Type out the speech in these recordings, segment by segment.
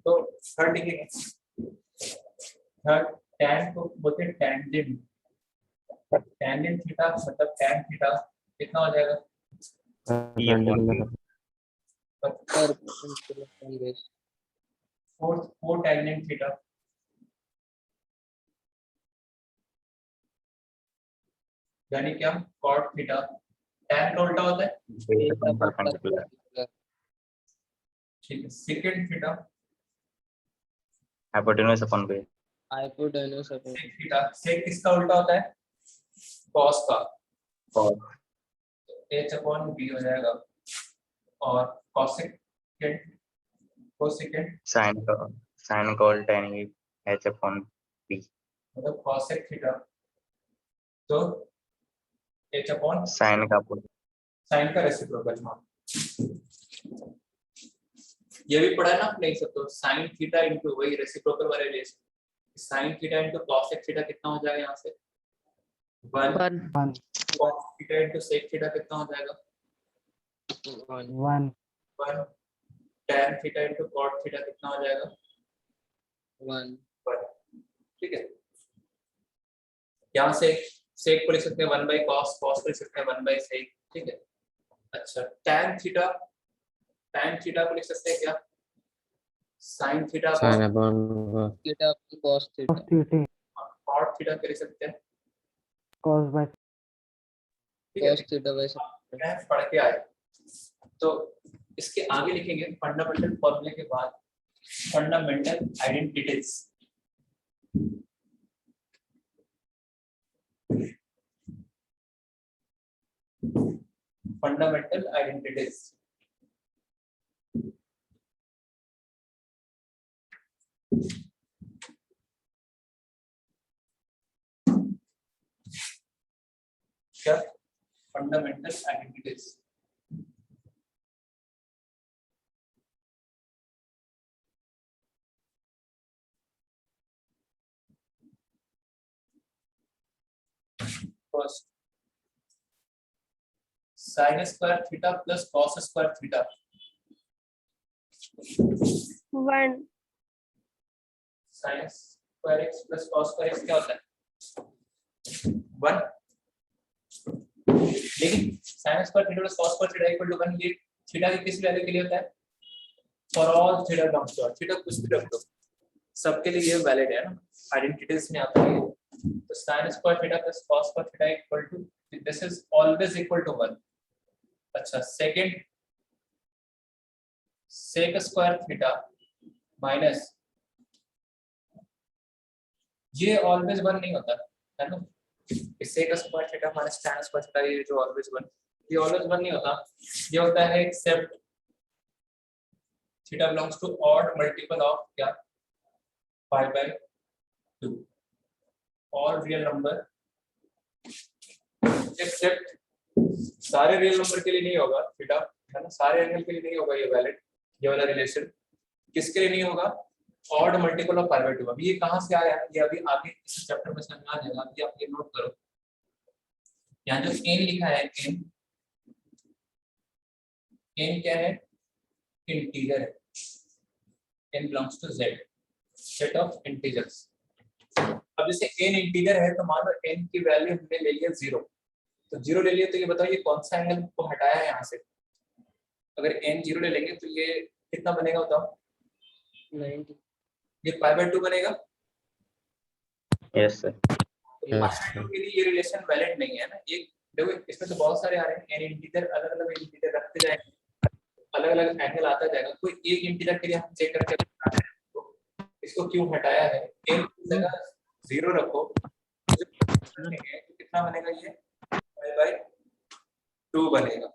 तो थर्ड लिखेंगे, third tan को बोलते हैं टेंजेंट, टेंजेंट थीटा मतलब tan थीटा कितना हो जाएगा, फोर टेंजेंट थीटा, यानी क्या cot थीटा, tan का उल्टा होता है, ठीक है, secant theta, hypotenuse upon base, hypotenuse upon sec theta, sec किसका उल्टा होता है, cos का, और h अपॉन b हो जाएगा, और cosecant, cosecant साइन का उल्टा यानी h अपॉन b, मतलब cosec थीटा, तो h अपॉन साइन का sin का रेसिप्रोकल, हाँ ये भी पढ़ा है ना आपने, सब तो sin थीटा इनटू वही रेसिप्रोकल वाले relation, sin theta into cosec theta कितना हो जाएगा यहाँ से 1, cos theta into sec theta कितना हो जाएगा 1, tan theta into cot theta कितना हो जाएगा 1, ठीक है, यहाँ से sec को लिख सकते हैं 1 by cos, cos को लिख सकते हैं 1 by sec, ठीक है। अच्छा tan थीटा को लिख सकते हैं क्या, sin theta sin upon theta cos theta, cot theta कर सकते हैं, cos by ठीक है, cos थीटा वैसे पढ़ के आए। तो इसके आगे लिखेंगे फंडामेंटल फॉर्मूले के बाद फंडामेंटल आइडेंटिटीज, फंडामेंटल आइडेंटिटीज, क्या fundamental identities, first sin square theta plus cos square theta 1, sin square x plus cos square x क्या होता है 1, लेकिन sin square theta plus cos square theta equal to 1, ये theta की किस value के लिए होता है, for all theta belongs to, theta कुछ भी रख दो सबके लिए ये वैलिड है ना, आइडेंटिटीज में आता है, तो sin square theta plus cos square theta equal to, this is always equal to 1। अच्छा second sec square theta minus, ये ऑलवेज 1 नहीं होता है ना, sec square theta minus tan square theta, ये जो ऑलवेज 1, ये ऑलवेज 1 नहीं होता, ये होता है except theta belongs to odd multiple of क्या pi by 2, all real number except, सारे रियल नंबर के लिए नहीं होगा थीटा है ना, सारे एंगल के लिए नहीं होगा ये वैलिड, ये वाला रिलेशन किसके लिए नहीं होगा, odd multiple of pi by 2। अभी ये कहां से आया है, ये अभी आगे इस चैप्टर में समझ आ जाएगा, अभी आप ये नोट करो, यहाँ जो n लिखा है n क्या है, इंटीजर है, n belongs to z, set of integers. अब जैसे n इंटीजर है तो मान लो n की वैल्यू हमने ले लिया 0, तो 0 ले लिया, तो ये बताओ ये कौन सा एंगल को हटाया है यहाँ से, अगर n 0 ले लेंगे तो ये कितना बनेगा बताओ, 90, ये पाई बाय 2 बनेगा, यस सर, तो पाई बाय 2 के लिए ये रिलेशन वैलिड नहीं है ना, एक देखो इसमें तो बहुत सारे आ रहे हैं, n इंटीजर अलग अलग इंटीजर रखते जाएंगे, अलग अलग एंगल आता जाएगा, कोई एक इंटीजर के लिए हम चेक करके बता रहे हैं, तो इसको क्यों हटाया है, n की जगह 0 रखो, तो कितना बनेगा, ये पाई बाय 2 बनेगा।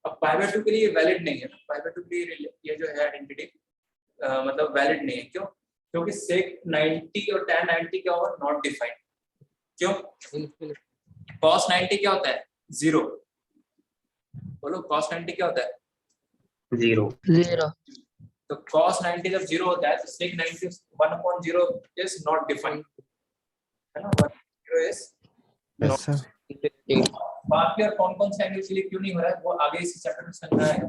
अब पाई बाय 2 के लिए वैलिड नहीं है ना, पाई बाय 2 के लिए ये जो है आइडेंटिटी मतलब वैलिड नहीं है, क्यों, क्योंकि sec 90 और tan 90 क्या होगा, नॉट डिफाइंड, क्यों, cos 90 क्या होता है 0, बोलो cos 90 क्या होता है 0, तो cos 90 जब 0 होता है तो sec 90 1/0 इज नॉट डिफाइंड है ना, 1/0 इज yes sir बाकी और कौन कौन से एंगल के लिए क्यों नहीं हो रहा है वो आगे इसी चैप्टर में समझ आएगा,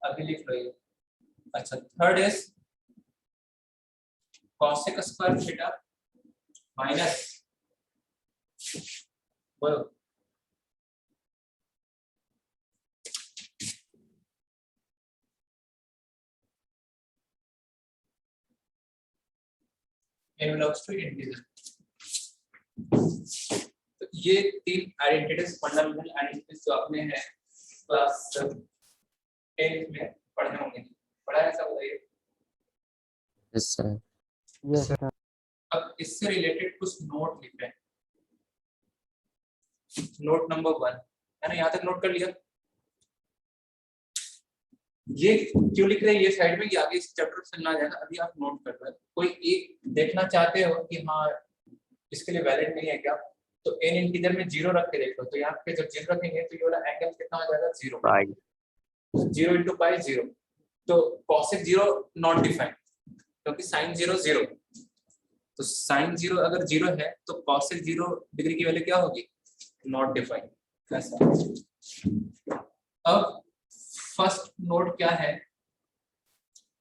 अभी लिख लो ये। अच्छा third is cosec square theta minus बोलो n belongs to integer। तो ये तीन आइडेंटिटीज फंडामेंटल आइडेंटिटीज जो आपने है क्लास 10 में पढ़ने होंगे, पढ़ा है सब बताइए। Yes, sir. Yes, sir. अब इससे रिलेटेड कुछ नोट लिख रहे हैं। नोट नंबर 1 है ना, यहाँ तक नोट कर लिया। ये क्यों लिख रहे हैं ये साइड में, कि आगे इस चैप्टर से ना जाएगा, अभी आप नोट कर रहे हैं। कोई एक देखना चाहते हो कि हाँ इसके लिए वैलिड नहीं है क्या, तो n इंटीजर में 0 रख के देखो। तो यहाँ पे जब 0 रखेंगे तो ये वाला एंगल कितना हो जाएगा 0 पाई 0 into पाई 0। तो cosec 0 नॉट डिफाइंड, क्योंकि sin 0 0। तो sin 0 अगर 0 है तो cosec 0 डिग्री की वैल्यू क्या होगी, नॉट डिफाइंड। ऐसा। अब फर्स्ट नोट क्या है,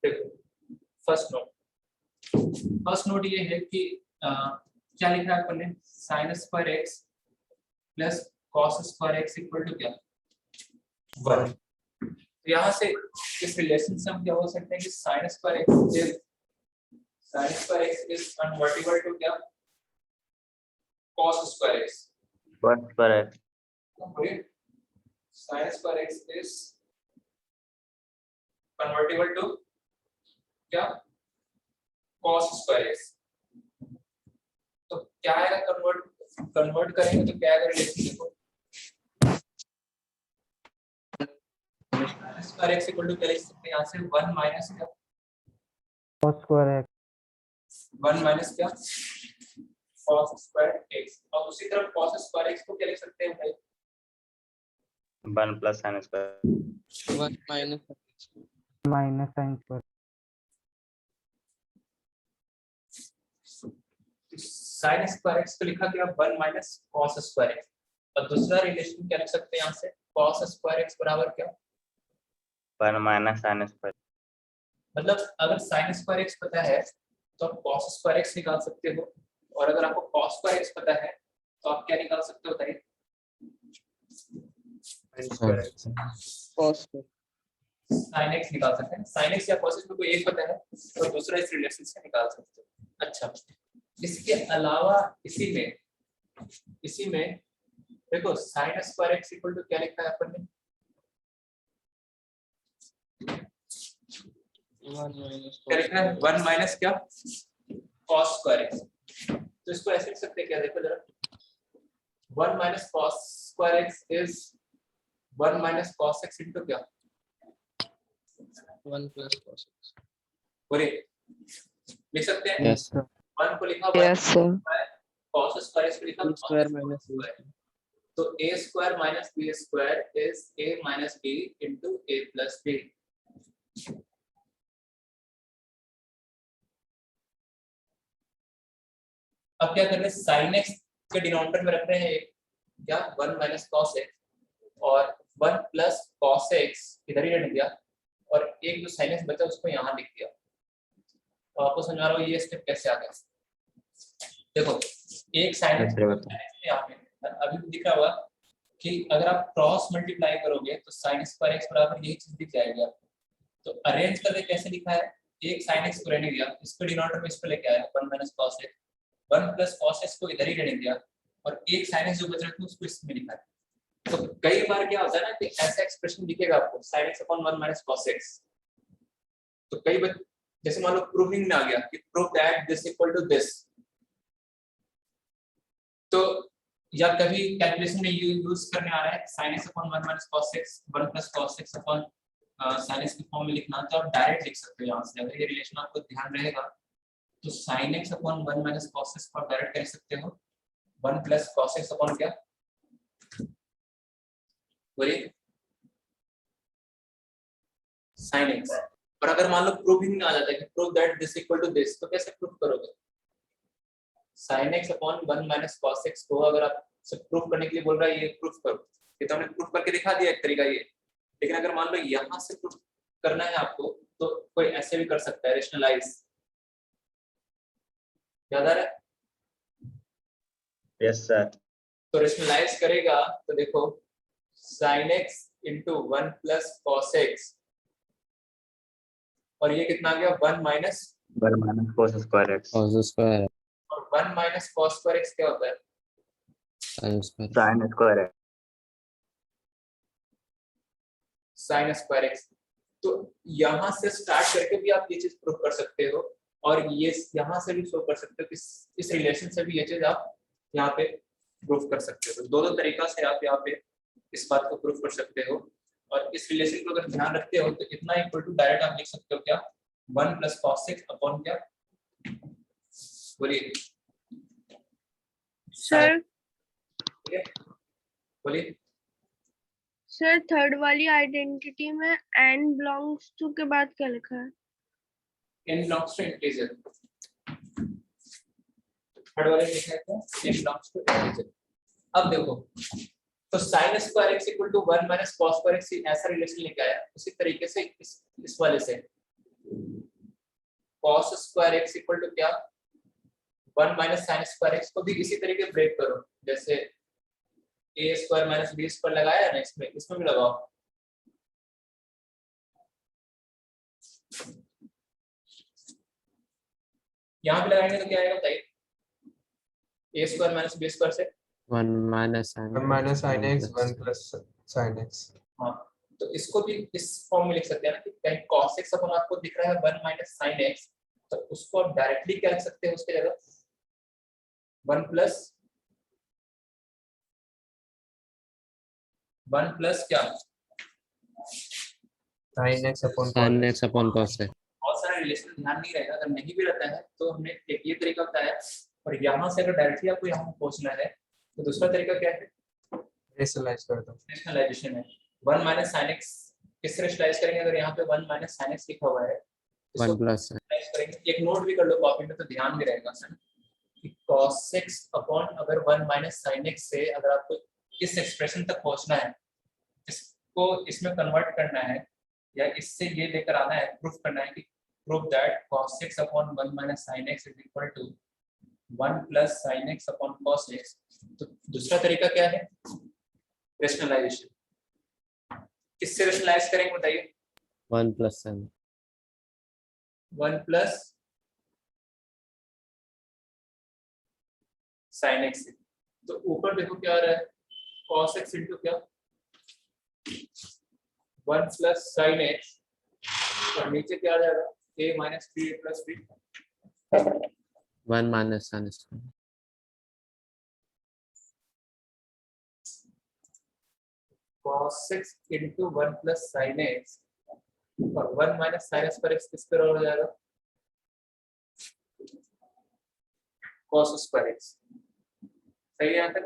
देखो फर्स्ट नोट ये है कि क्या लिखा है अपन ने, sin square x plus cos square x equal to क्या 1। तो यहाँ से इस रिलेशन से हम क्या बोल सकते हैं कि sin square x is convertible to क्या cos स्क्वायर x। बस पर है sin square x is convertible to क्या cos स्क्वायर x। तो क्या आएगा, कन्वर्ट करेंगे तो क्या आएगा रिलेशन, देखो स्क्वायर x इक्वल टू क्या लिख सकते हैं यहाँ से 1 माइनस क्या Cos square x. 1 माइनस क्या cos स्क्वायर x। और उसी तरफ cos स्क्वायर x को क्या लिख सकते हैं भाई, 1 plus sin square 1 minus Minus sin square. sin square x को लिखा गया 1 माइनस cos स्क्वायर x। और दूसरा रिलेशन क्या लिख सकते हैं यहाँ से, cos स्क्वायर x बराबर क्या, 1 माइनस sin स्क्वायर। मतलब अगर sin स्क्वायर x पता है तो आप cos स्क्वायर x निकाल सकते हो, और अगर आपको cos स्क्वायर x पता है तो आप क्या निकाल सकते हो बताइए, cos sin x निकाल सकते हैं। sin x या cos x में कोई एक पता है तो दूसरा इस रिलेशन से निकाल सकते हो। अच्छा, इसके अलावा इसी में देखो sin square x equal to क्या लिखा है अपन ने, 1 minus क्या लिखा है 1 माइनस क्या cos स्क्वायर x। तो इसको ऐसे लिख सकते हैं क्या, देखो जरा 1 minus cos square x is 1 minus cos x into क्या 1 plus cos x। बोले लिख सकते हैं। Yes, sir. 1 को लिखा Yes, sir. cos square x को लिखा 2 square minus a square। तो a square minus b square is a minus b into a plus b। अब क्या कर रहे हैं, sin x के डिनोमिनेटर में रख रहे हैं क्या 1 माइनस cos x, और 1 प्लस cos x इधर ही रख दिया, और एक जो sin x बचा उसको यहाँ लिख दिया। तो आपको समझा रहा हूँ ये स्टेप कैसे आ गया। देखो एक sin x यहाँ पे अभी भी दिख रहा होगा कि अगर आप क्रॉस मल्टीप्लाई करोगे तो sin स्क्वायर x बराबर यही चीज दिख जाएगी आपको। तो अरेंज करके कैसे लिखा है, एक sin x को रहने दिया, इसको डिनोमिनेटर में इसको लेके आया 1 minus cos x, 1 plus cos x को इधर ही रहने दिया, और एक sin x जो बच रहा है उसको इसमें लिखा है। तो कई बार क्या होता है ना कि ऐसा एक्सप्रेशन दिखेगा आपको sin x upon 1 minus cos x। तो कई बार जैसे मान लो प्रूविंग में आ गया कि prove that this equal to this, तो या कभी कैलकुलेशन में यूज करने आ रहा है sin x upon 1 minus cos x 1 plus cos x upon sin x की फॉर्म में लिखना, तो आप डायरेक्ट लिख सकते हो यहाँ से। अगर ये रिलेशन आपको ध्यान रहेगा तो sin x upon 1 minus cos x को आप डायरेक्ट कर सकते हो 1 प्लस cos x अपॉन क्या बोलिए sin x। और अगर मान लो प्रूविंग में आ जाता है कि prove that this equal to this, तो कैसे प्रूव करोगे, sin x upon 1 minus cos x को अगर आप सब प्रूफ करने के लिए बोल रहा है ये प्रूफ करो, ये तो हमने प्रूफ करके दिखा दिया एक तरीका ये। लेकिन अगर मान लो यहाँ से प्रूफ करना है आपको तो कोई ऐसे भी कर सकता है, रेशनलाइज याद आ रहा है? Yes sir. तो रेशनलाइज करेगा तो देखो sin x into 1 plus cos x, और ये कितना आ गया 1 minus, 1 minus cos square x cos square और 1 माइनस cos स्क्वायर x क्या होता है? sin square sine square x. sin square x। तो यहां से स्टार्ट करके भी आप ये चीज प्रूव कर सकते हो, और ये यहां से भी प्रूव कर सकते हो, इस रिलेशन से भी ये चीज आप यहाँ पे प्रूव कर सकते हो। दो दो तरीका से आप यहाँ पे इस बात को प्रूव कर सकते हो, और इस रिलेशन को अगर ध्यान रखते हो तो इतना इक्वल टू डायरेक्ट आप लिख सकते हो क्या 1 प्लस cos x अपॉन क्या, बोलिए सर बोलिए। सर थर्ड वाली आइडेंटिटी में n बिलोंग्स टू के बाद क्या लिखा है? n belongs to integer, third वाले में लिखा है क्या n belongs to integer। अब देखो तो sin square x equal to 1 minus cos square x ऐसा रिलेशन लेके आया, उसी तरीके से इस वाले से cos square x equal to क्या 1 माइनस sin स्क्वायर x को भी इसी तरीके ब्रेक करो, जैसे a square minus b square लगाया है ना, इसमें भी लगाओ। यहाँ पे लगाएंगे तो क्या आएगा बताइए, a square minus b square से 1 minus sin 1 minus sin x 1 plus sin x। हाँ, तो इसको भी इस फॉर्म में लिख सकते हैं ना कि कहीं cos x अपन आपको दिख रहा है 1 माइनस sin x, तो उसको आप डायरेक्टली क्या लिख सकते हैं उसके जगह 1 प्लस क्या sin x upon sin cos x upon cos x। बहुत सारा रिलेशन ध्यान नहीं रहेगा, अगर नहीं भी रहता है तो हमने एक ये तरीका बताया, और यहाँ से अगर डायरेक्टली आपको यहाँ पहुंचना है तो दूसरा तरीका क्या है, रेशनलाइज कर दो। रेशनलाइजेशन है। 1 माइनस sin x किससे रेशनलाइज करेंगे, अगर यहाँ पे 1 माइनस sin x लिखा हुआ है तो 1 प्लस rationalize करेंगे। एक नोट भी कर लो कॉपी में तो ध्यान भी रहेगा सर कि cos x अपॉन अगर 1 माइनस sin x से अगर आपको इस एक्सप्रेशन तक पहुंचना है, इसको इसमें कन्वर्ट करना है, या इससे ये लेकर आना है, प्रूफ करना है कि proof that cos x upon 1 minus sin x is equal to 1 plus sin x upon cos x। तो दूसरा तरीका क्या है, रेशनलाइजेशन। किससे रेशनलाइज करेंगे बताइए, 1 plus sin 1 plus sin x से। तो ऊपर देखो क्या आ रहा है cos x इंटू क्या 1 प्लस sin x, और नीचे क्या आ जाएगा a minus 3a plus b 1 minus sin square. cos x into 1 plus sin x, और 1 माइनस sin स्क्वायर x किस पर हो जाएगा cos स्क्वायर x। सही है answer?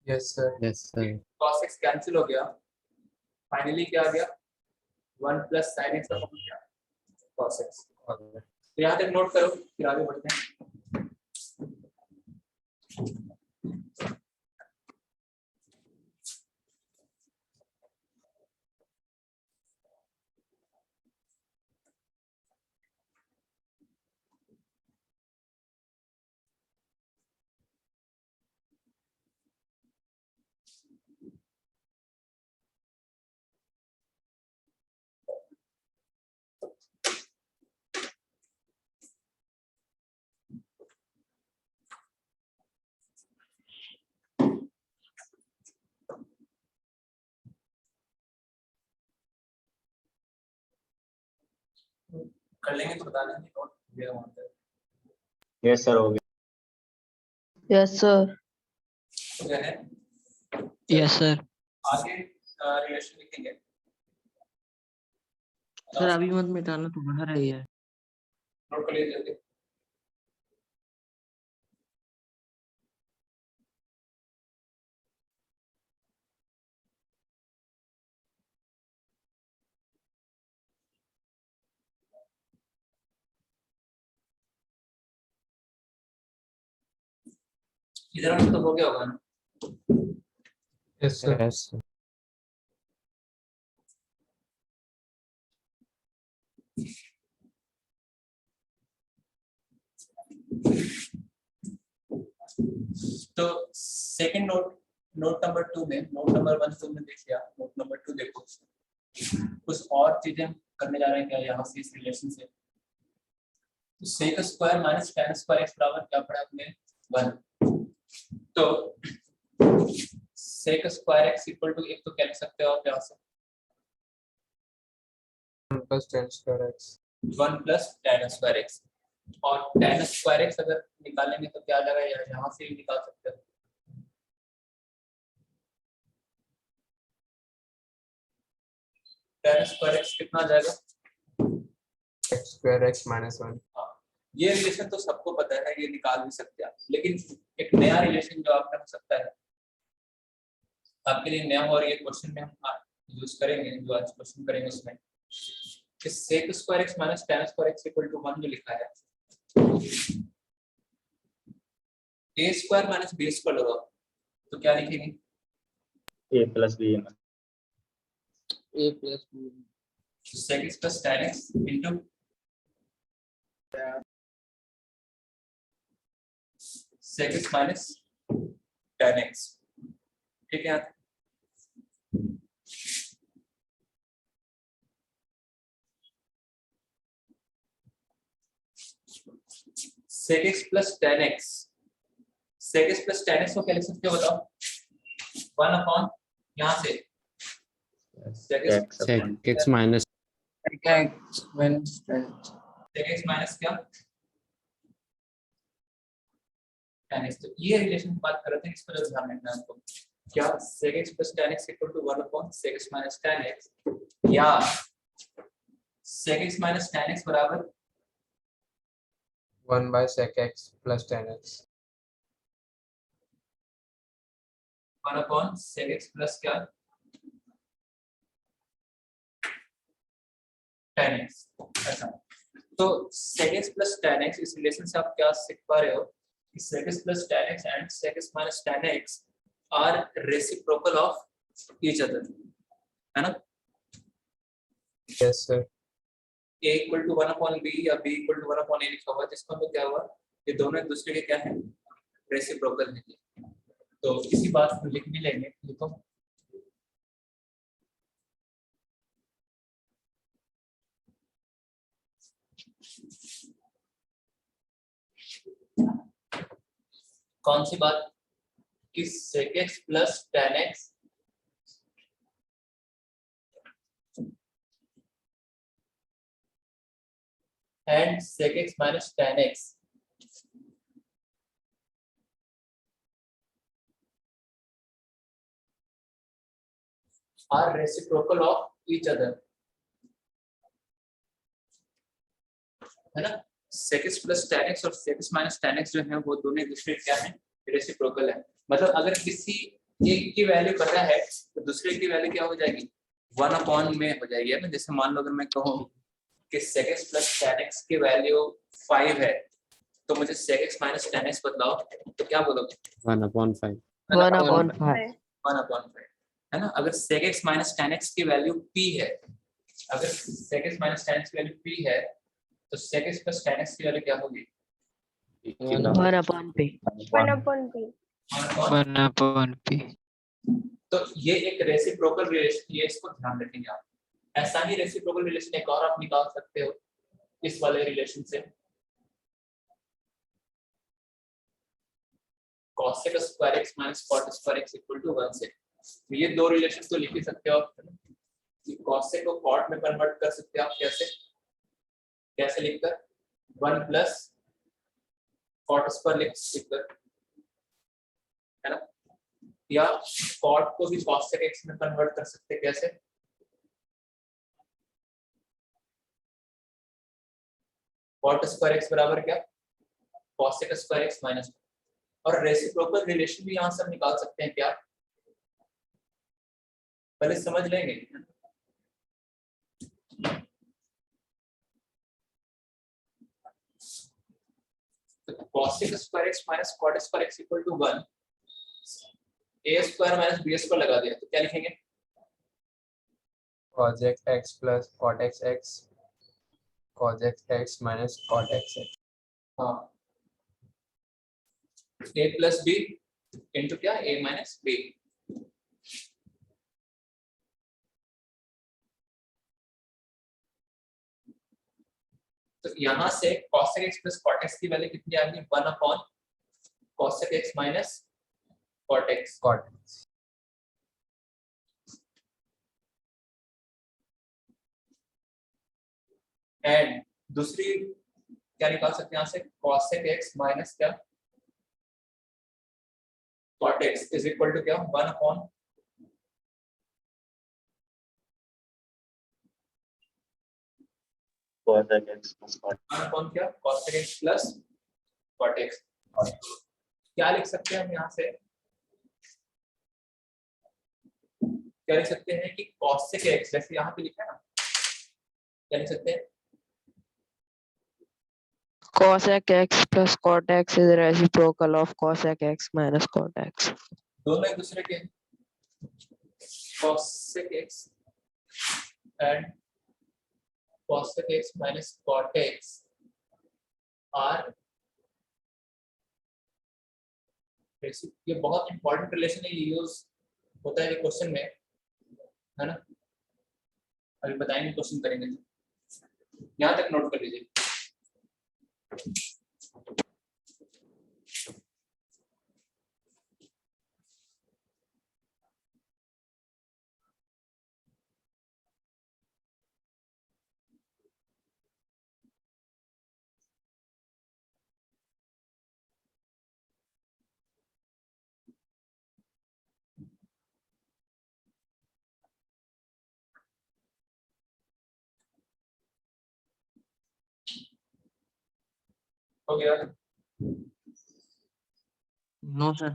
Yes sir. Yes sir. cos x cancel हो गया, फाइनली क्या आ गया 1 प्लस sin x अपॉन क्या cos x। तो यहाँ तक नोट करो, फिर आगे बढ़ते हैं। कर लेंगे तो बता देंगे, नोट दिया वहां पे यस सर हो गया। Yes sir. तो क्या है यस सर। आगे रिलेशन लिखेंगे। सर अभी मत मिटाना तो बाहर आई है। नोट कर लीजिए जल्दी। इधर हम तो हो गया होगा ना, यस सर। यस तो सेकंड नोट नंबर 2 में, नोट नंबर 1 तुमने देख लिया, नोट नंबर 2 देखो। कुछ और चीजें करने जा रहे हैं क्या यहाँ से इस रिलेशन से? तो sec square minus tan square x बराबर क्या पड़ा आपने? 1। तो sec square x equal to एक तो क्या लिख सकते हो आप यहाँ से? 1 plus tan square x 1 plus tan square x, और tan स्क्वायर x अगर निकालेंगे तो क्या आ जाएगा? यहाँ से भी निकाल सकते हो। tan स्क्वायर x कितना आ जाएगा? x square x minus 1 ये रिलेशन तो सबको पता है, ये निकाल भी सकते हैं आप, लेकिन एक नया रिलेशन जो आपका हो सकता है आपके लिए नया, और ये क्वेश्चन में हम यूज करेंगे, जो आज क्वेश्चन करेंगे उसमें कि sec square x minus tan square x equal to 1 जो लिखा है, a square minus b square होगा, तो क्या लिखेंगे? a plus b a plus b sec x plus tan x into sec x minus tan x। ठीक है, sec x plus tan x, sec x plus tan x को क्या लिख सकते हो बताओ? 1 अपॉन यहाँ से सेक x x upon Sec x minus x minus सेक x माइनस क्या? tan x। तो ये रिलेशन की बात कर रहे थे, इस पर ध्यान रखना है आपको। क्या sec x plus tan x equal to 1 upon sec x minus tan x, या sec x minus tan x बराबर 1 by sec x plus tan x 1 upon sec x plus क्या? tan x। ऐसा, तो sec x plus tan x, इस relation से आप क्या सीख पा रहे हो कि sec x plus tan x and sec x minus tan x are reciprocal of each other, है ना? yes sir a equal to 1 upon b या b equal to 1 upon a लिखा हुआ है, जिसका मतलब क्या हुआ? ये दोनों एक दूसरे के क्या है? रेसिप्रोकल है। तो इसी बात को लिख भी लेंगे, लिखो कौन सी बात? कि sec x plus tan x and sec x minus tan x are reciprocal of each other, है ना? sec x plus tan x और sec x minus tan x जो है वो दोनों एक दूसरे क्या है? रेसिप्रोकल है। मतलब अगर किसी एक की वैल्यू पता है तो दूसरे की वैल्यू क्या हो जाएगी? 1 अपॉन में हो जाएगी, है ना? जैसे मान लो अगर मैं कहूँ कि sec x plus tan x की वैल्यू 5 है, तो मुझे sec x minus tan x बदलाओ, तो क्या बोलोगे? 1 upon 5. 1 upon 5 1 अपॉन 5, है ना? अगर sec x minus tan x की वैल्यू p है, अगर sec x minus tan x की वैल्यू p है, तो sec x plus tan x की वैल्यू क्या होगी? 1 upon p 1 upon p 1 upon p तो ये एक रेसिप्रोकल रिलेशन, ये इसको ध्यान रखेंगे आप। ऐसा ही रेसिप्रोकल रिलेशन एक और आप निकाल सकते हो इस वाले रिलेशन से, cosec square x minus cot square x equal to 1 से। तो ये दो रिलेशन तो लिख ही सकते हो आप, कि cosec को cot में कन्वर्ट कर सकते हो आप। कैसे? कैसे लिखकर? 1 प्लस cot स्क्वायर लिखकर, है ना? या cot को भी cosec x में कन्वर्ट कर सकते हैं। कैसे? cot स्क्वायर x बराबर क्या? cosec square x minus. और रेसिप्रोकल रिलेशन भी यहाँ से हम निकाल सकते हैं क्या? पहले समझ लेंगे। cosec square x minus cot square x equal to 1, a square minus b square लगा दिया तो क्या लिखेंगे? cos x plus cot x cos x minus cot x हाँ, a प्लस बी इंटू क्या a माइनस बी। तो यहां से cosec x plus cot x की वैल्यू कितनी आ गई 1 upon cosec x minus cot x। Cot x. And दूसरी क्या निकाल सकते हैं यहां से cosec x माइनस क्या cot x is equal to क्या 1 upon cosec x plus cot 1 upon क्या cosec x plus cot x। क्या लिख सकते हैं हम यहाँ से, क्या लिख सकते हैं कि cosec x जैसे यहाँ पे लिखा है ना, क्या लिख सकते हैं Cosec x plus cot x is reciprocal of cosec x minus cot x. दोनों एक दूसरे के cosec x and cosec x minus cot x are ये बहुत इंपॉर्टेंट रिलेशन है, ये यूज होता है क्वेश्चन में, है ना। अभी बताएंगे क्वेश्चन करेंगे, यहाँ तक नोट कर लीजिए। हो गया, No, sir.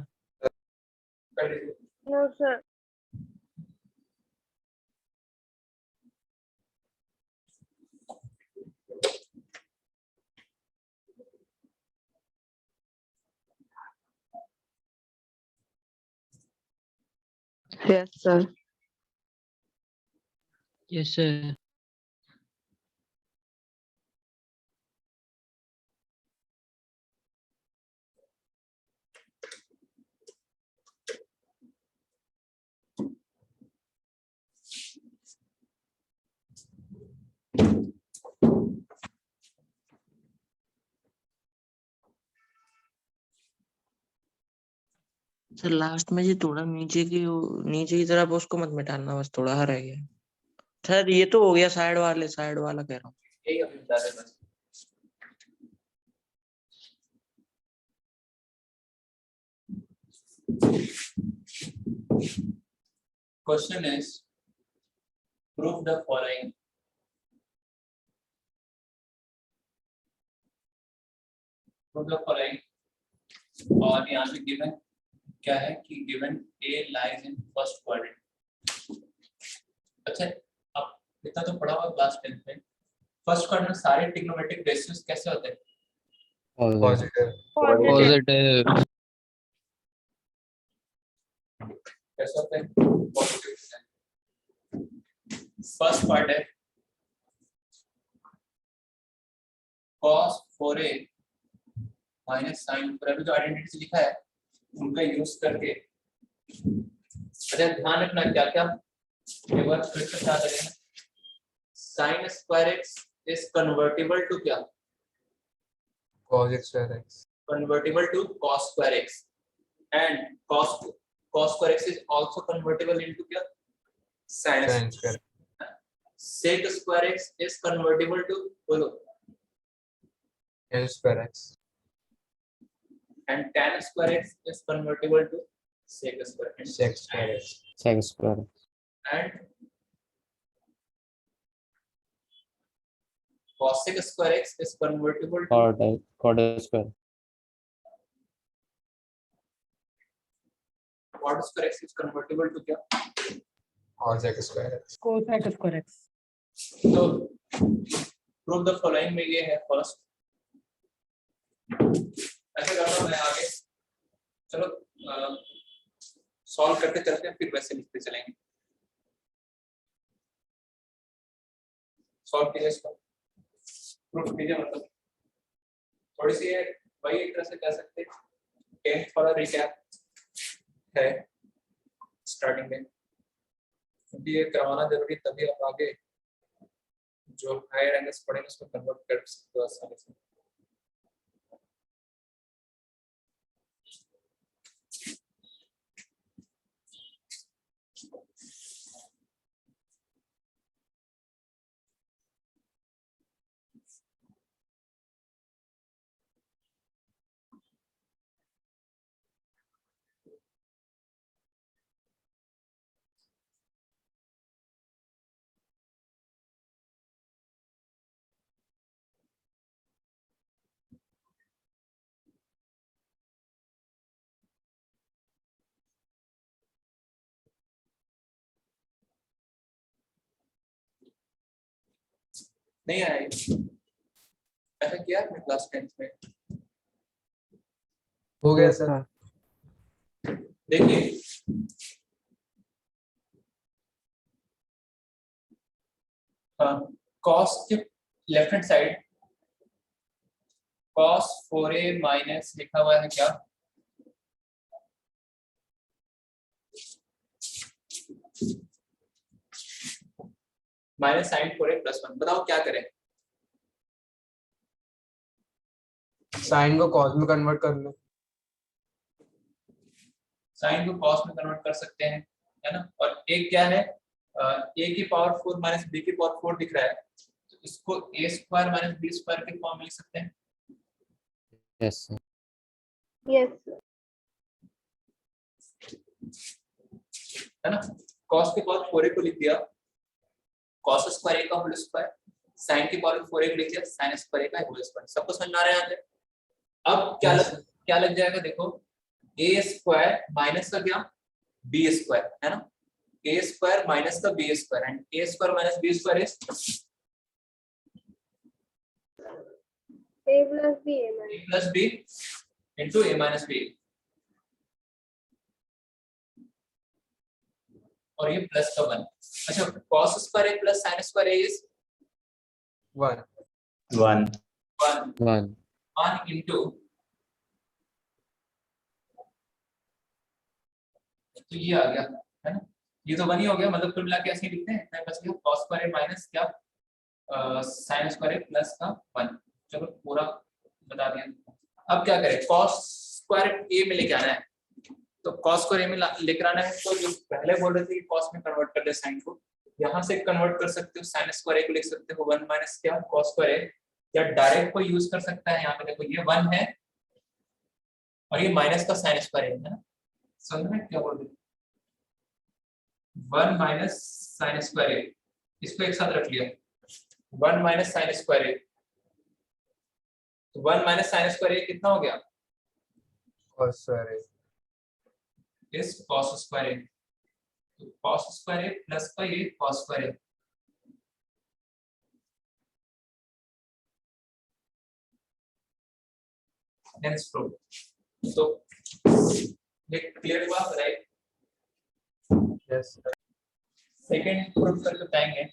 कर लीजिए। No, sir. Yes, sir. Yes, sir. Sir last में जी थोड़ा नीचे की तरफ उसको मत मिटाना, बस थोड़ा रह गया। सर ये तो हो गया साइड वाला कह रहा हूँ। यही अभी बता रहे बस। Question is prove the following. Prove the following और यहाँ पे given क्या है कि given A lies in first quadrant। अच्छा, अब इतना तो पढ़ा हुआ क्लास 10th में। फर्स्ट क्वाड्रेंट में सारे ट्रिग्नोमेट्रिक रेशियोज कैसे होते हैं? Positive. Positive. कैसे होते हैं? पॉजिटिव। फर्स्ट पार्ट है cos 4a minus sin 4a, जो आइडेंटिटी लिखा है उनका यूज करके। अच्छा ध्यान रखना क्या क्या एक बार फिर से याद रखना, sin square x is convertible to क्या? Cos x square x. Convertible to cos square x, and cos square x is also convertible into क्या? Sin Sin square. sec square x is convertible to बोलो, N square x. and tan square x is convertible to sec square x. Sec square x. Sec square. And cosec square x is convertible to Cot square. cot square x is convertible to क्या? Cos x square x. Cosec square x. तो prove the following में ये है first, ऐसे करना मैं आगे, चलो सॉल्व करते चलते हैं फिर वैसे लिखते चलेंगे। सॉल्व कीजिए इसको, प्रूफ कीजिए, मतलब थोड़ी सी है वही एक तरह से कह सकते हैं टेंथ वाला रिकैप है स्टार्टिंग में, क्योंकि ये करवाना जरूरी, तभी आप आगे जो हायर एंगल्स पढ़ेंगे उसको कन्वर्ट कर सकते हो आसानी से। नहीं आया ऐसा किया आपने क्लास 10th में? हो गया Yes, सर। sir. देखिए कॉस के left hand side cos 4a minus लिखा हुआ है क्या? माइनस साइन 4a प्लस 1, बताओ क्या करें? साइन को कॉस में कन्वर्ट कर लो। साइन को कॉस में कन्वर्ट कर सकते हैं, है ना? और एक क्या है, a की पावर 4 माइनस b की पावर 4 दिख रहा है, तो इसको a square minus b square के फॉर्म में लिख सकते हैं, Yes, sir. Yes. है ना? cos के पावर 4a को लिख दिया cos स्क्वायर a का होल स्क्वायर, sin की पावर 4a को लिख दिया sin स्क्वायर a का होल स्क्वायर। सबको समझ में आ रहा है यहाँ पे? अब क्या लग जाएगा, देखो a स्क्वायर माइनस का क्या b स्क्वायर, है ना? a स्क्वायर माइनस का b square and a square minus b square is A plus B, A minus. a plus b into a minus b, और ये प्लस का 1। अच्छा, cos square a plus sin square a is 1 1 1. 1 into, तो ये आ गया, है ना? ये तो 1 ही हो गया, मतलब कुल मिला के ऐसे ही लिखते हैं, बस ये cos स्क्वायर a माइनस क्या sin स्क्वायर a प्लस का 1। चलो पूरा बता दिया। अब क्या करें, cos स्क्वायर a में लेके आना है, तो cos स्क्वायर a में लेकर आना है, तो जो पहले बोल रहे थे कि cos में कन्वर्ट कर दे sin को, यहाँ से कन्वर्ट कर सकते हो, sin स्क्वायर a को लिख सकते हो 1 माइनस क्या cos स्क्वायर a, या डायरेक्ट को यूज कर सकता है। यहाँ पे देखो ये 1 है और ये माइनस का sin स्क्वायर a है ना, समझ में क्या बोल रहे, 1 माइनस sin स्क्वायर a, इसको एक साथ रख लिया 1 माइनस sin स्क्वायर a, तो 1 माइनस sin स्क्वायर a कितना हो गया, cos स्क्वायर a इस cos स्क्वायर a, तो cos स्क्वायर a प्लस का ये cos square a, hence prove. तो ये क्लियर हुआ, right? Yes sir. Second proof करके बताएंगे।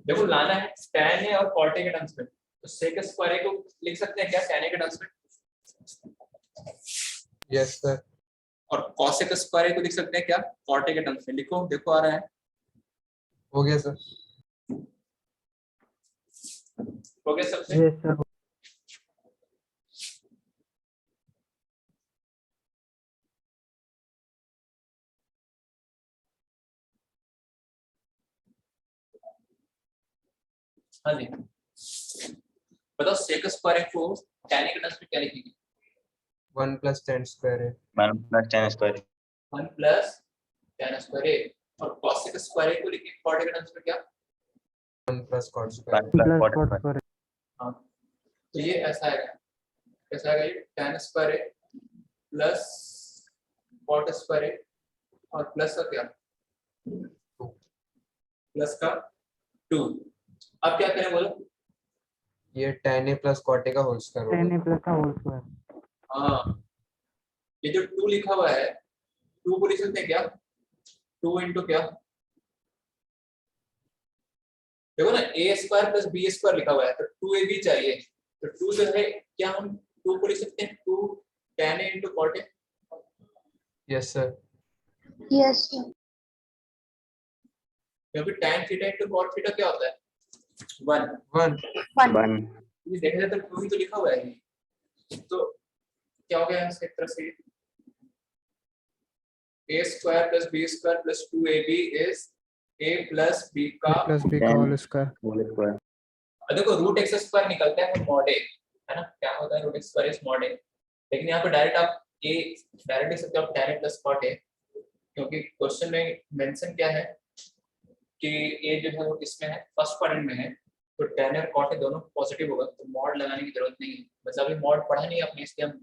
देखो लाना है tan है और cot के टर्म्स में, तो sec स्क्वायर को लिख सकते हैं क्या tan के टर्म्स में, यस सर। और cos स्क्वायर को लिख सकते हैं क्या cot के टर्म्स में। लिखो, देखो आ रहा है, हो गया सर। हो गया सबसे? Yes, sir. हाँ जी, बताओ sec स्क्वायर को tan के टर्म्स में क्या लिखेंगे? 1 plus 10 square है 1 plus 10 square 1 प्लस 10 स्क्वायर ए और cosec स्क्वायर ए को लिखेंगे cot के टर्म्स में क्या 1 plus cot square 1 plus plus cot cot square square हाँ तो ये ऐसा आएगा कैसा आएगा ये tan स्क्वायर ए प्लस cot स्क्वायर ए और प्लस का क्या प्लस का 2 अब क्या करें बोलो ये tan a plus cot a का होल स्क्वायर tan होगा a plus का होल स्क्वायर हाँ ये जो 2 लिखा हुआ है 2 को लिख सकते हैं क्या 2 इंटू क्या देखो ना a स्क्वायर प्लस b स्क्वायर लिखा हुआ है तो 2ab चाहिए तो 2 जो है क्या हम 2 को लिख सकते हैं 2 tan a into cot a yes sir yes sir क्योंकि tan theta into cot theta क्या होता है 1 1 1 ये देखा जाए तो 2 ही तो लिखा हुआ है तो क्या हो गया इस तरह से a स्क्वायर प्लस b स्क्वायर plus 2ab is a plus b का प्लस b का Then- whole square whole square और देखो रूट एक्स स्क्वायर निकलता है मॉड ए है ना क्या होता है root x square is mod a लेकिन यहाँ पे डायरेक्ट आप a डायरेक्ट लिख सकते हो tan a plus cot a क्योंकि क्वेश्चन में मेंशन क्या है कि a जो है वो इसमें है फर्स्ट क्वाड्रेंट में है तो tan और cot a दोनों पॉजिटिव होगा तो मॉड लगाने की जरूरत नहीं है बस अभी मॉड पढ़ा नहीं अपने इसलिए हम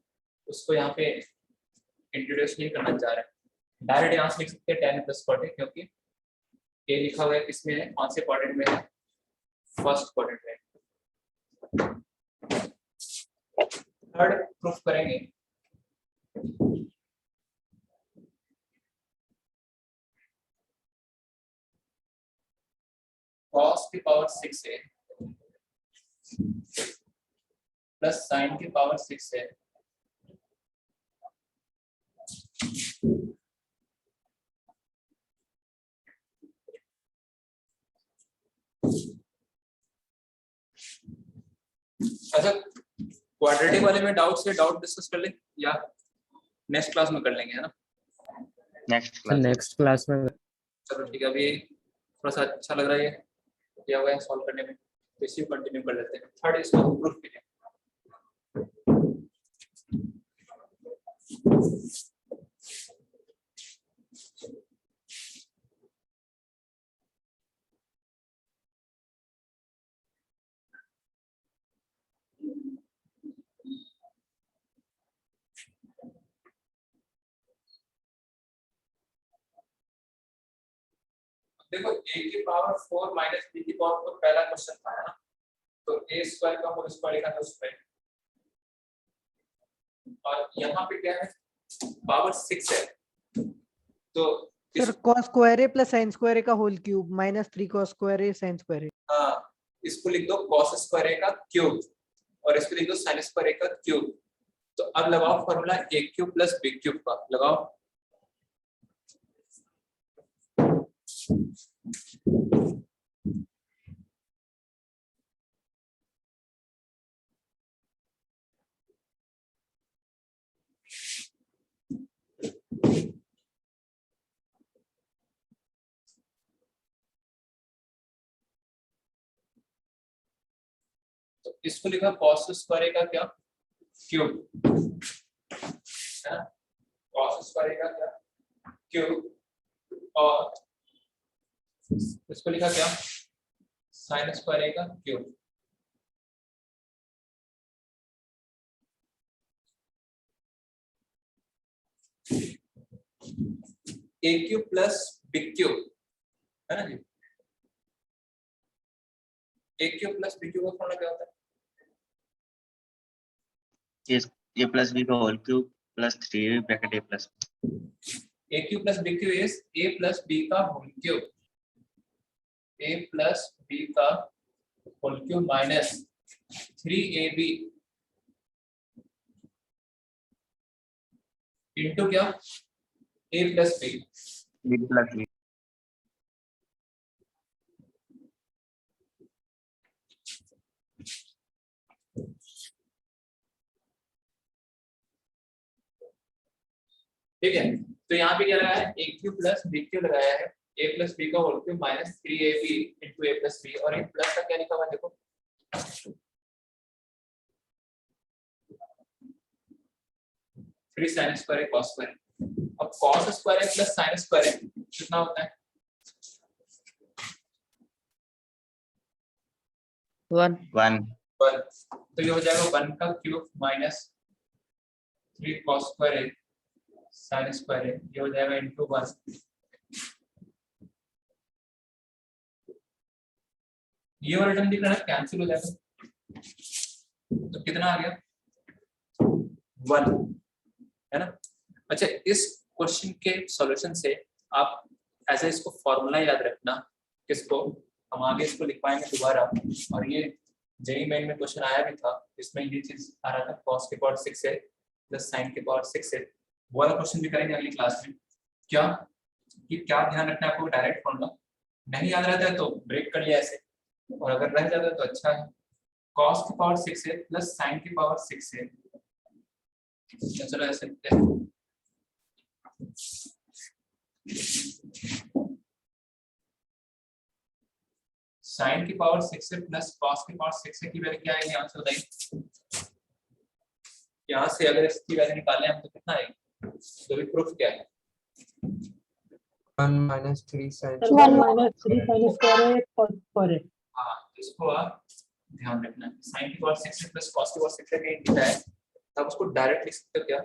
उसको यहाँ पे इंट्रोड्यूस नहीं करना चाह रहे हैं डायरेक्ट यहाँ से लिख सकते हैं tan प्लस cot a क्योंकि a लिखा हुआ है किसमें है कौन से क्वाड्रेंट में है फर्स्ट क्वाड्रेंट में थर्ड प्रूफ करेंगे cos की पावर 6 है प्लस sin की पावर 6 है अच्छा क्वाड्रेटिक वाले में डाउट डिस्कस कर लें या नेक्स्ट क्लास में कर लेंगे है ना next class नेक्स्ट क्लास में चलो ठीक है अभी थोड़ा सा अच्छा लग रहा है ये दिया हुआ है सॉल्व करने में तो इसी को कंटिन्यू कर लेते हैं थर्ड इसको प्रूफ कीजिए देखो a की पावर 4 माइनस b की पावर 4 पहला क्वेश्चन था है ना तो a स्क्वायर का होल स्क्वायर लिखा था उसमें और यहाँ पे क्या है पावर 6 है तो sir cos square a plus sin square a का whole cube minus 3 cos square a sin square a हाँ इसको लिख दो cos स्क्वायर a का क्यूब और इसको लिख दो sin स्क्वायर a का क्यूब तो अब लगाओ formula a cube plus b cube का लगाओ तो इसको लिखा cos स्क्वायर a का क्या क्यूब है ना cos स्क्वायर a का क्या क्यूब और इसको लिखा क्या sin स्क्वायर a का cube a cube plus b cube है ना जी a cube plus b cube का फॉर्मूला क्या होता है a plus b का whole cube plus 3 bracket a plus a cube plus b cube is a plus b का whole cube a plus b का whole cube minus 3ab into क्या a plus b b plus b ठीक है तो यहाँ पे क्या लगाया है a cube plus b cube लगाया है a प्लस b का whole cube minus 3ab into a plus b और एक प्लस का क्या लिखा हुआ है देखो 3 sin स्क्वायर है cos स्क्वायर है। अब cos स्क्वायर है प्लस sin स्क्वायर है कितना होता है? 1 1 1। तो ये हो जाएगा 1 का क्यूब माइनस 3 cos स्क्वायर है sin स्क्वायर है, ये हो जाएगा इनटू 1। ये वाला टर्म दिख रहा है कैंसिल हो जाएगा, तो कितना आ गया? 1 है ना। अच्छा, इस क्वेश्चन के सॉल्यूशन से आप ऐसे इसको फॉर्मूला याद रखना, किसको हम आगे इसको लिख पाएंगे दोबारा। और ये जेई मेन में क्वेश्चन आया भी था, इसमें ये चीज आ रहा था cos के पावर 6 है प्लस sin के पावर 6 है। वो वाला क्वेश्चन भी करेंगे अगली क्लास में। क्या ध्यान रखना है आपको? डायरेक्ट फॉर्मूला नहीं याद रहता है तो ब्रेक कर लिया ऐसे, और अगर रह जाता है तो अच्छा है। cos की पावर 6 है प्लस sin की पावर 6 है, चलो ऐसे लिखते हैं। sin की पावर 6 है प्लस cos की पावर 6 है की वैल्यू क्या आएगी? यहाँ से बताइए। यहाँ से अगर इसकी वैल्यू निकालें हम तो कितना आएगी? तो भी प्रूफ क्या है? 1 minus 3 sin 1 minus 3 sin square है cos square है। हाँ, तो इसको आप ध्यान रखना है। sin की पावर 6 है प्लस cos की पावर 6 है कहीं दिखा है तो आप उसको डायरेक्ट लिख सकते हो क्या?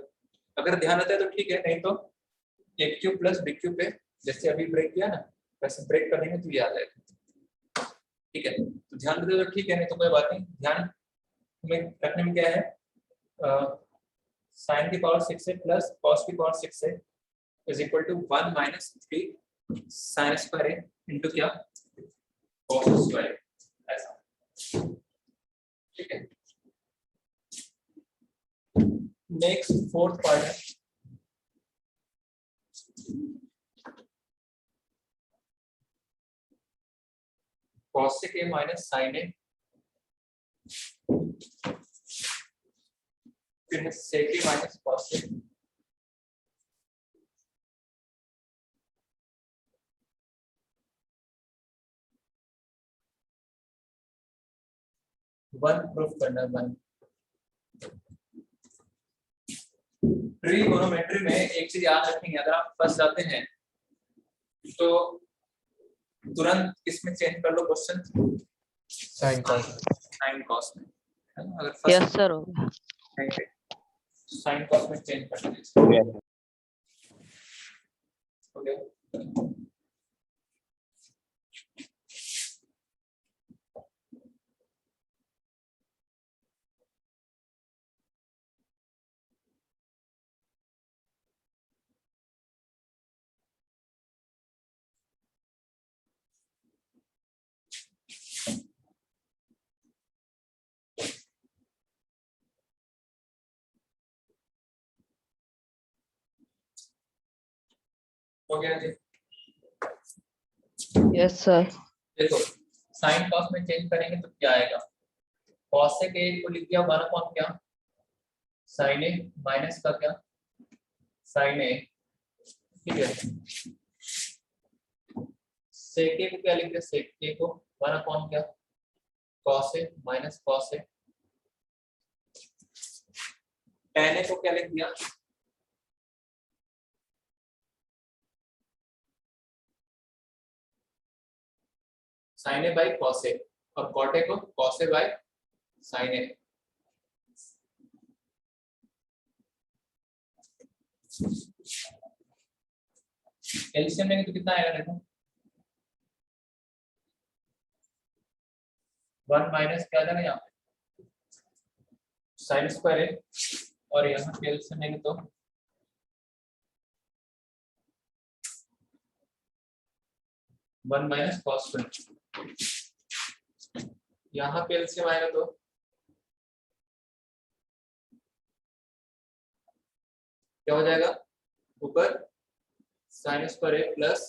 अगर ध्यान रहता है तो ठीक है, नहीं तो a cube plus b cube पे जैसे अभी ब्रेक किया ना वैसे ब्रेक कर देंगे तो ये आ जाएगा। ठीक है, तो ध्यान रहता है तो ठीक है, नहीं तो कोई बात नहीं। ध्यान में रखने में क्या है, sin की पावर 6 है प्लस cos की पावर 6 है is equal to 1 minus 3 sin square है इनटू क्या? cos स्क्वायर, ऐसा। ठीक है, नेक्स्ट फोर्थ पार्ट है cosec a minus sin a, फिर है sec a minus cos a, one proof करना। वन ट्रिगोनोमेट्री में एक चीज याद रखेंगे, अगर आप फंस जाते हैं तो तुरंत इसमें चेंज कर लो question, sin cos sine cos में, है ना। अगर यस फंस सर हो गया। साइन कॉस में चेंज कर लो। हो गया ओके, हो गया जी। यस सर देखो साइन कॉस में चेंज करेंगे तो क्या आएगा? cosec a को लिख दिया 1 अपॉन क्या? sin a माइनस का क्या? sin a। ठीक है, sec a को क्या लिख दिया? sec a को 1 अपॉन क्या? cos a minus cos a। tan a को क्या लिख दिया? sin a by cos a, और cot a को cos a by sin a। LCM लेंगे तो कितना आएगा? देखो 1 माइनस क्या आ जाएगा यहाँ पे? साइन स्क्वायर है, और यहाँ पे एलसीएम लेंगे तो 1 माइनस कॉस स्क्वायर। यहाँ पे एलसीएम आएगा तो क्या हो जाएगा? ऊपर साइन स्क्वायर है प्लस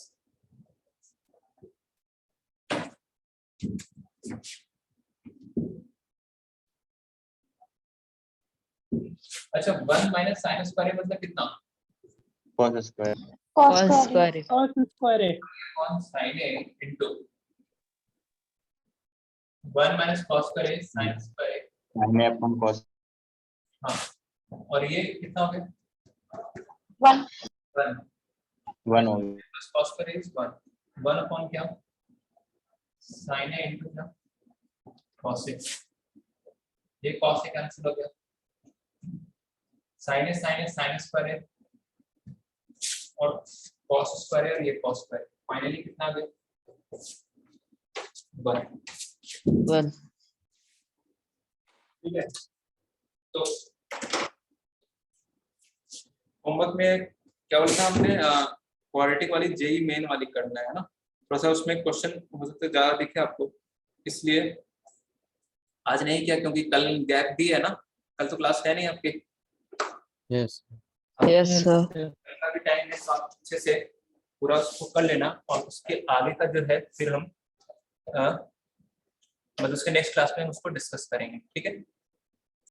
अच्छा 1 माइनस साइन स्क्वायर मतलब कितना? cos स्क्वायर cos square है cos square है on sin a into 1 minus cos square है sin स्क्वायर है। हमने अपन cos हाँ, और ये कितना हो गया? वन 1 हो गया। Plus cos square is 1 upon क्या साइन है इनटू क्या कॉस है, ये कॉस से कैंसिल हो गया, साइन स्क्वायर है और कॉस स्क्वायर है और ये कॉस स्क्वायर, फाइनली कितना आ गया 1। 1 ठीक है, तो होमवर्क में क्या बोला था हमने, क्वाड्रेटिक वाली जेई मेन वाली करना है ना, थोड़ा सा उसमें क्वेश्चन हो सकता है ज्यादा दिखे आपको, इसलिए आज नहीं किया क्योंकि कल गैप भी है ना, कल तो क्लास है नहीं आपकी। Yes. Yes, sir. कल का भी टाइम है, तो आप अच्छे से पूरा उसको कर लेना और उसके आगे का जो है फिर हम मतलब उसके नेक्स्ट क्लास में हम उसको डिस्कस करेंगे, ठीक है।